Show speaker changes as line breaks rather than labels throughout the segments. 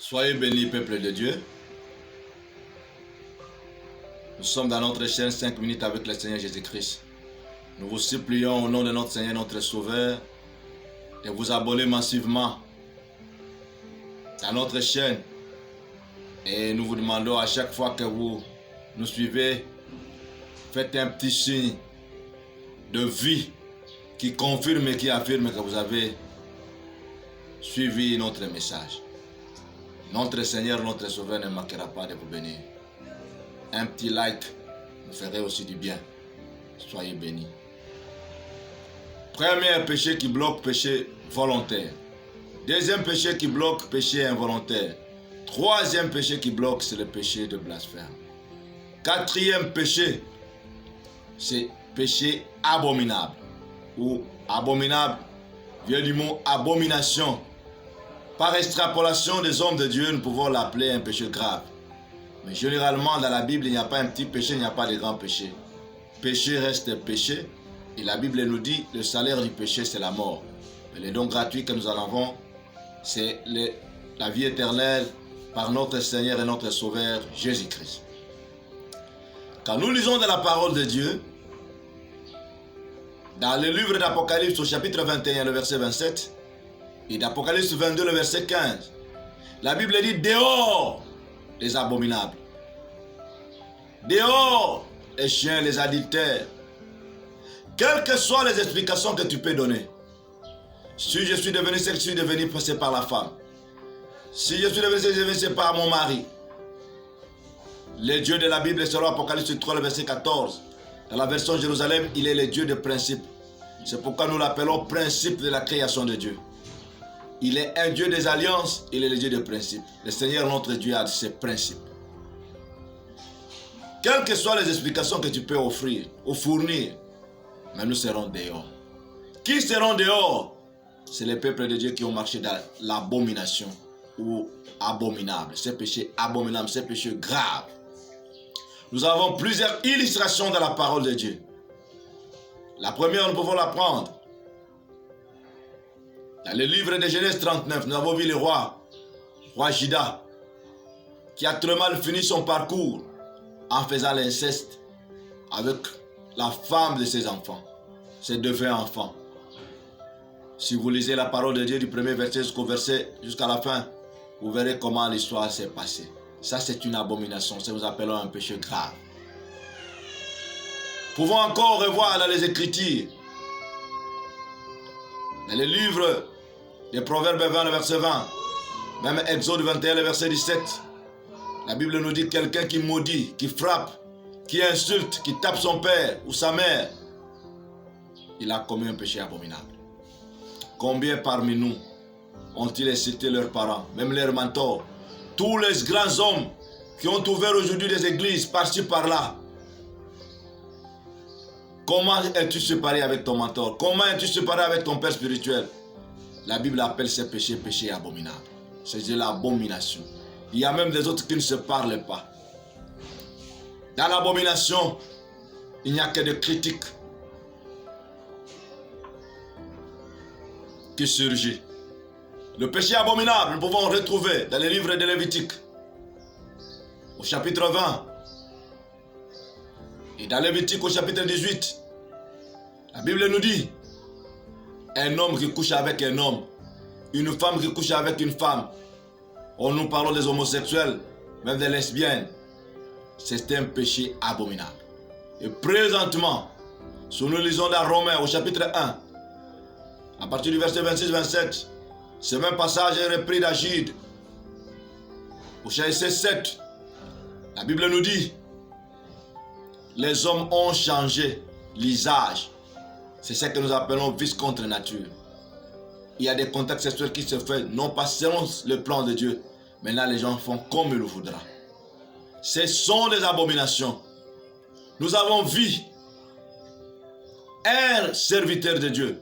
Soyez bénis, peuple de Dieu. Nous sommes dans notre chaîne 5 minutes avec le Seigneur Jésus-Christ. Nous vous supplions au nom de notre Seigneur, notre Sauveur, de vous abonner massivement à notre chaîne. Et nous vous demandons à chaque fois que vous nous suivez, faites un petit signe de vie qui confirme et qui affirme que vous avez suivi notre message. Notre Seigneur, notre Sauveur ne manquera pas de vous bénir. Un petit like nous ferait aussi du bien. Soyez bénis. Premier péché qui bloque, péché volontaire. Deuxième péché qui bloque, péché involontaire. Troisième péché qui bloque, c'est le péché de blasphème. Quatrième péché, c'est péché abominable. Ou abominable vient du mot abomination. Par extrapolation des hommes de Dieu, nous pouvons l'appeler un péché grave. Mais généralement, dans la Bible, il n'y a pas un petit péché, il n'y a pas de grand péché. Péché reste péché. Et la Bible nous dit, le salaire du péché, c'est la mort. Mais le don gratuit que nous en avons, c'est la vie éternelle par notre Seigneur et notre Sauveur, Jésus-Christ. Quand nous lisons dans la parole de Dieu, dans le livre d'Apocalypse au chapitre 21, le verset 27, et d'Apocalypse 22, le verset 15, la Bible dit « Dehors les abominables, dehors les chiens, les adultères. » Quelles que soient les explications que tu peux donner, si je suis devenu sexe, je suis devenu passé par la femme. Si je suis devenu sexe, je suis par mon mari. Le Dieu de la Bible, selon Apocalypse 3, le verset 14, dans la version Jérusalem, il est le Dieu de principe. C'est pourquoi nous l'appelons principe de la création de Dieu. Il est un Dieu des alliances, il est le Dieu de principe. Le Seigneur, notre Dieu, a ses principes. Quelles que soient les explications que tu peux offrir ou fournir, mais nous serons dehors. Qui seront dehors? C'est les peuples de Dieu qui ont marché dans l'abomination ou abominable. Ces péchés abominables, ces péchés graves. Nous avons plusieurs illustrations dans la parole de Dieu. La première, nous pouvons la prendre. Dans le livre de Genèse 39, nous avons vu le roi Juda, qui a très mal fini son parcours en faisant l'inceste avec la femme de ses enfants, ses deux enfants. Si vous lisez la parole de Dieu du premier verset jusqu'à la fin, vous verrez comment l'histoire s'est passée. Ça, c'est une abomination, ça nous appelons un péché grave. Nous pouvons encore revoir dans les Écritures, dans le livre des Proverbes 20, le verset 20, même Exode 21, le verset 17, la Bible nous dit quelqu'un qui maudit, qui frappe, qui insulte, qui tape son père ou sa mère, il a commis un péché abominable. Combien parmi nous ont-ils insulté leurs parents, même leurs mentors? Tous les grands hommes qui ont ouvert aujourd'hui des églises par-ci par-là. Comment es-tu séparé avec ton mentor? Comment es-tu séparé avec ton père spirituel? La Bible appelle ces péchés péchés abominables. C'est de l'abomination. Il y a même des autres qui ne se parlent pas. Dans l'abomination, il n'y a que des critiques qui surgissent. Le péché abominable, nous pouvons le retrouver dans les livres de Lévitique, au chapitre 20. Et dans Lévitique, au chapitre 18, la Bible nous dit, un homme qui couche avec un homme, une femme qui couche avec une femme. Nous parlons des homosexuels, même des lesbiennes. C'est un péché abominable. Et présentement, si nous lisons dans Romains au chapitre 1, à partir du verset 26-27, ce même passage est repris d'Agide. Au verset 7, la Bible nous dit, les hommes ont changé l'usage. C'est ce que nous appelons vice contre nature. Il y a des contacts sexuels qui se font, non pas selon le plan de Dieu, mais là les gens font comme il le voudra. Ce sont des abominations. Nous avons vu un serviteur de Dieu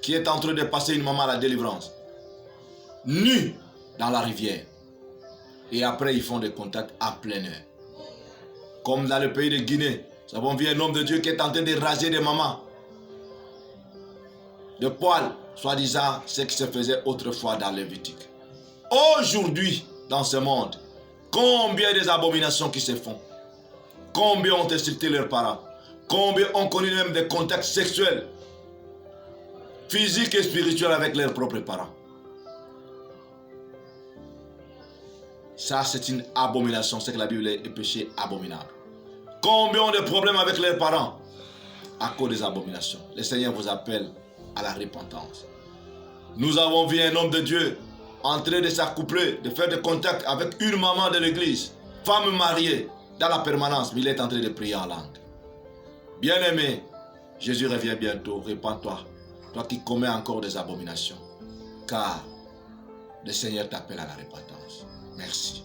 qui est en train de passer une maman à la délivrance, nu dans la rivière. Et après, ils font des contacts à plein air. Comme dans le pays de Guinée, nous avons vu un homme de Dieu qui est en train de raser des mamans de poils, soi-disant ce qui se faisait autrefois dans Lévitique. Aujourd'hui, dans ce monde, combien des abominations qui se font? Combien ont insulté leurs parents? Combien ont connu même des contacts sexuels, physiques et spirituels avec leurs propres parents? Ça, c'est une abomination. C'est que la Bible est péché abominable. Combien ont de problèmes avec leurs parents à cause des abominations? Le Seigneur vous appelle à la repentance. Nous avons vu un homme de Dieu en train de s'accoupler, de faire des contacts avec une maman de l'église, femme mariée, dans la permanence, mais il est en train de prier en langue. Bien-aimé, Jésus revient bientôt. Répands-toi, toi qui commets encore des abominations, car le Seigneur t'appelle à la repentance. Merci.